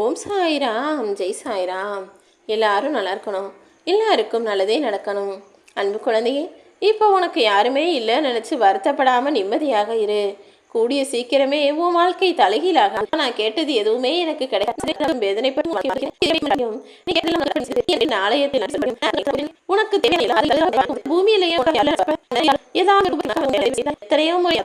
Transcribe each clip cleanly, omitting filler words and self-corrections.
ஓம் சாய்ராம், ஜெய் சாய்ராம். எல்லாரும் நல்லா இருக்கணும், எல்லாருக்கும் நல்லதே நடக்கணும். அன்பு குழந்தையே, இப்போ உனக்கு யாருமே இல்லைன்னு நினச்சி வருத்தப்படாமல் நிம்மதியாக இரு. கூடிய சீக்கிரமே உன் வாழ்க்கை தலைகீழாக. நான் கேட்டது எதுவுமே எனக்கு கிடையாது. வேதனைப்படும் உனக்கு பூமியிலேயே எத்தனையோ முறை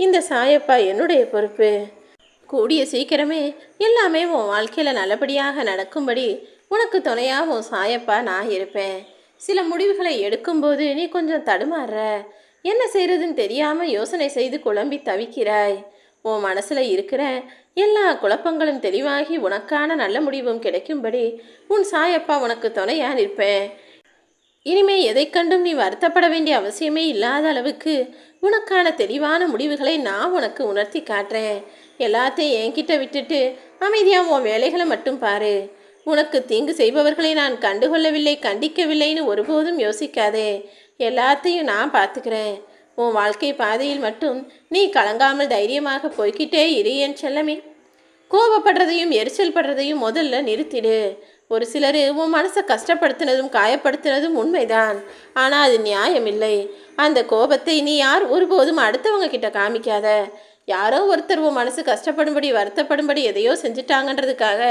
இந்த சாயப்பா என்னுடைய பொறுப்பு. கூடிய சீக்கிரமே எல்லாமே உன் வாழ்க்கையில் நல்லபடியாக நடக்கும்படி உனக்கு துணையாக உன் சாயப்பா நான் இருப்பேன். சில முடிவுகளை எடுக்கும்போது நீ கொஞ்சம் தடுமாறுற, என்ன செய்யறதுன்னு தெரியாமல் யோசனை செய்து குழம்பி தவிக்கிறாய். உன் மனசில் இருக்கிற எல்லா குழப்பங்களும் தெளிவாகி உனக்கான நல்ல முடிவும் கிடைக்கும்படி உன் சாயப்பா உனக்கு துணையாக நிற்பேன். இனிமே எதை கண்டும் நீ வருத்தப்பட வேண்டிய அவசியமே இல்லாத அளவுக்கு உனக்கான தெளிவான முடிவுகளை நான் உனக்கு உணர்த்தி காட்டுறேன். எல்லாத்தையும் என்கிட்ட விட்டுட்டு அமைதியாக உன் வேலைகளை மட்டும் பாரு. உனக்கு தீங்கு செய்பவர்களை நான் கண்டுகொள்ளவில்லை, கண்டிக்கவில்லைன்னு ஒருபோதும் யோசிக்காதே. எல்லாத்தையும் நான் பார்த்துக்கிறேன். உன் வாழ்க்கை பாதையில் மட்டும் நீ கலங்காமல் தைரியமாக போய்கிட்டே இரு என் செல்லமே. கோபப்படுறதையும் எரிச்சல் படுறதையும் முதல்ல நிறுத்திடு. ஒரு சிலர் உன் மனசை கஷ்டப்படுத்தினதும் காயப்படுத்தினதும் உண்மைதான், ஆனால் அது நியாயமில்லை. அந்த கோபத்தை நீ யார் ஒருபோதும் அடுத்தவங்க கிட்ட காமிக்காத. யாரோ ஒருத்தர் உன் மனசு கஷ்டப்படும்படி வருத்தப்படும்படி எதையோ செஞ்சுட்டாங்கன்றதுக்காக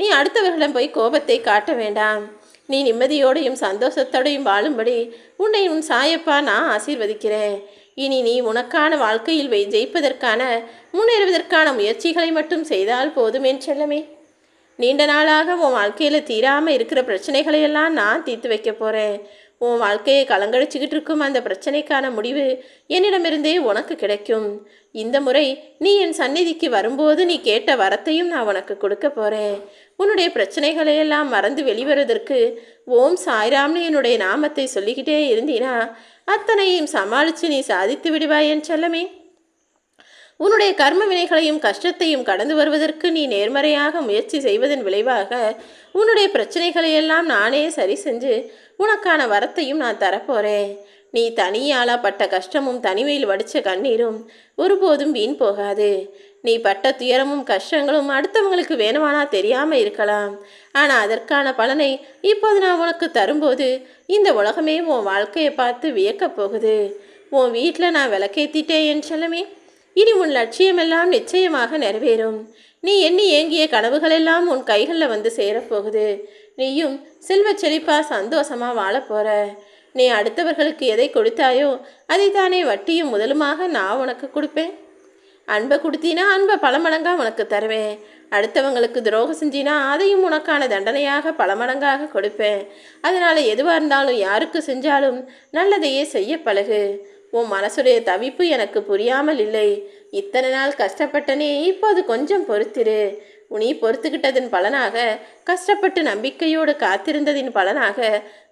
நீ அடுத்தவர்களிடம் போய் கோபத்தை காட்ட வேண்டாம். நீ நிம்மதியோடையும் சந்தோஷத்தோடையும் வாழும்படி உன்னை உன் சாயப்பா நான் ஆசீர்வதிக்கிறேன். இனி நீ உனக்கான வாழ்க்கையில் ஜெயிப்பதற்கான முன்னேறுவதற்கான முயற்சிகளை மட்டும் செய்தால் போதும் என் செல்லமே. நீண்ட நாளாக உன் வாழ்க்கையில் தீராமல் இருக்கிற பிரச்சனைகளையெல்லாம் நான் தீர்த்து வைக்க போகிறேன். உன் வாழ்க்கையை கலங்கடிச்சுக்கிட்டு இருக்கும் அந்த பிரச்சனைக்கான முடிவு என்னிடமிருந்தே உனக்கு கிடைக்கும். இந்த முறை நீ என் சந்நிதிக்கு வரும்போது நீ கேட்ட வரத்தையும் நான் உனக்கு கொடுக்க போகிறேன். உன்னுடைய பிரச்சனைகளையெல்லாம் மறந்து வெளிவருவதற்கு ஓம் சாய்ராம்னு என்னுடைய நாமத்தை சொல்லிக்கிட்டே இருந்தீனா அத்தனையும் சமாளித்து நீ சாதித்து விடுவாய் என் செல்லமே. உன்னுடைய கர்ம வினைகளையும் கஷ்டத்தையும் கடந்து வருவதற்கு நீ நேர்மறையாக முயற்சி செய்வதன் விளைவாக உன்னுடைய பிரச்சனைகளையெல்லாம் நானே சரி செஞ்சு உனக்கான வரத்தையும் நான் தரப்போகிறேன். நீ தனியாலா பட்ட கஷ்டமும் தனிமையில் வடித்த கண்ணீரும் ஒருபோதும் வீண் போகாது. நீ பட்ட துயரமும் கஷ்டங்களும் அடுத்தவங்களுக்கு வேணுமானா தெரியாமல் இருக்கலாம், ஆனால் அதற்கான பலனை இப்போது நான் உனக்கு தரும்போது இந்த உலகமே உன் வாழ்க்கையை பார்த்து வியக்கப் போகுது. உன் வீட்டில் நான் விளக்கேற்றிட்டேன் என் செல்லமே. இனி உன் லட்சியமெல்லாம் நிச்சயமாக நிறைவேறும். நீ எண்ணி ஏங்கிய கனவுகளெல்லாம் உன் கைகளில் வந்து சேரப்போகுது. நீயும் செல்வ செழிப்பா சந்தோஷமாக வாழப்போற. நீ அடுத்தவர்களுக்கு எதை கொடுத்தாயோ அதைத்தானே வட்டியும் முதலுமாக நான் உனக்கு கொடுப்பேன். அன்பை கொடுத்தினா அன்பை பல மடங்காக உனக்கு தருவேன். அடுத்தவங்களுக்கு துரோகம் செஞ்சினா அதையும் உனக்கான தண்டனையாக பல மடங்காக கொடுப்பேன். அதனால் எதுவாக இருந்தாலும் யாருக்கு செஞ்சாலும் நல்லதையே செய்ய பழகு. உன் மனசுடைய தவிப்பு எனக்கு புரியாமல் இல்லை. இத்தனை நாள் கஷ்டப்பட்டனே, இப்போது கொஞ்சம் பொறுத்திரு. நீ பொறுத்துக்கிட்டதன் பலனாக, கஷ்டப்பட்டு நம்பிக்கையோடு காத்திருந்ததின் பலனாக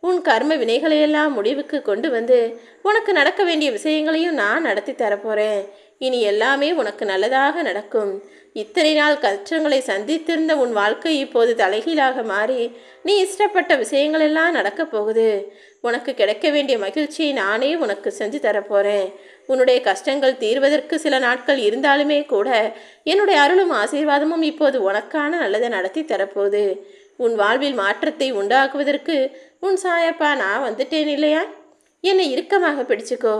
உன் கர்ம வினைகளையெல்லாம் முடிவுக்கு கொண்டு வந்து உனக்கு நடக்க வேண்டிய விஷயங்களையும் நான் நடத்தி தரப்போகிறேன். இனி எல்லாமே உனக்கு நல்லதாக நடக்கும். இத்தனை நாள் கஷ்டங்களை சந்தித்திருந்த உன் வாழ்க்கை இப்போது தலைகீழாக மாறி நீ இஷ்டப்பட்ட விஷயங்களெல்லாம் நடக்கப் போகுது. உனக்கு கிடைக்க வேண்டிய மகிழ்ச்சியை நானே உனக்கு செஞ்சு தரப்போகிறேன். உன்னுடைய கஷ்டங்கள் தீர்வதற்கு சில நாட்கள் இருந்தாலுமே கூட என்னுடைய அருளும் ஆசீர்வாதமும் இப்போது உனக்கான நல்லதை நடத்தி தரப்போகுது. உன் வாழ்வில் மாற்றத்தை உண்டாக்குவதற்கு உன் சாயப்பா நான் வந்துட்டேன் இல்லையா? என்னை இறுக்கமாக பிடிச்சுக்கோ.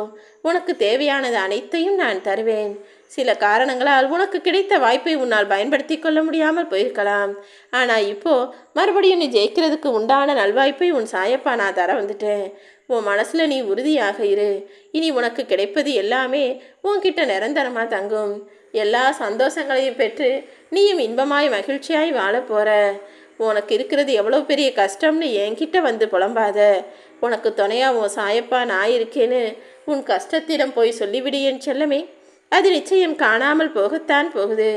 உனக்கு தேவையானது அனைத்தையும் நான் தருவேன். சில காரணங்களால் உனக்கு கிடைத்த வாய்ப்பை உன்னால் பயன்படுத்தி கொள்ள முடியாமல் போயிருக்கலாம், ஆனால் இப்போ மறுபடியும் நீ ஜெயிக்கிறதுக்கு உண்டான நல்வாய்ப்பை உன் சாயப்பா நான் தர வந்துட்டேன். உன் மனசில் நீ உறுதியாக இரு. இனி உனக்கு கிடைப்பது எல்லாமே உன்கிட்ட நிரந்தரமாக தங்கும். எல்லா சந்தோஷங்களையும் பெற்று நீயும் இன்பமாய் மகிழ்ச்சியாய் வாழ போகிற. உனக்கு இருக்கிறது எவ்வளோ பெரிய கஷ்டம்னு என்கிட்ட வந்து புலம்பாத. உனக்கு துணையாக உன் சாயப்பா நான் இருக்கேன்னு உன் கஷ்டத்திடம் போய் சொல்லிவிடு என் செல்லமே. அது நிச்சயம் காணாமல் போகத்தான் போகுது.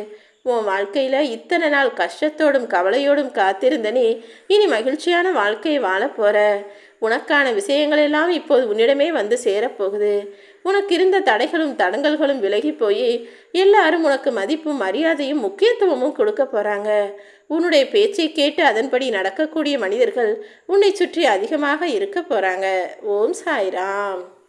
உன் வாழ்க்கையில் இத்தனை நாள் கஷ்டத்தோடும் கவலையோடும் காத்திருந்தனே, இனி மகிழ்ச்சியான வாழ்க்கையை வாழ போகிற. உனக்கான விஷயங்களெல்லாம் இப்போது உன்னிடமே வந்து சேரப்போகுது. உனக்கு இருந்த தடைகளும் தடங்கல்களும் விலகி போய் எல்லாரும் உனக்கு மதிப்பும் மரியாதையும் முக்கியத்துவமும் கொடுக்க போகிறாங்க. உன்னுடைய பேச்சை கேட்டு அதன்படி நடக்கக்கூடிய மனிதர்கள் உன்னை சுற்றி அதிகமாக இருக்க போகிறாங்க. ஓம் சாய்ராம்.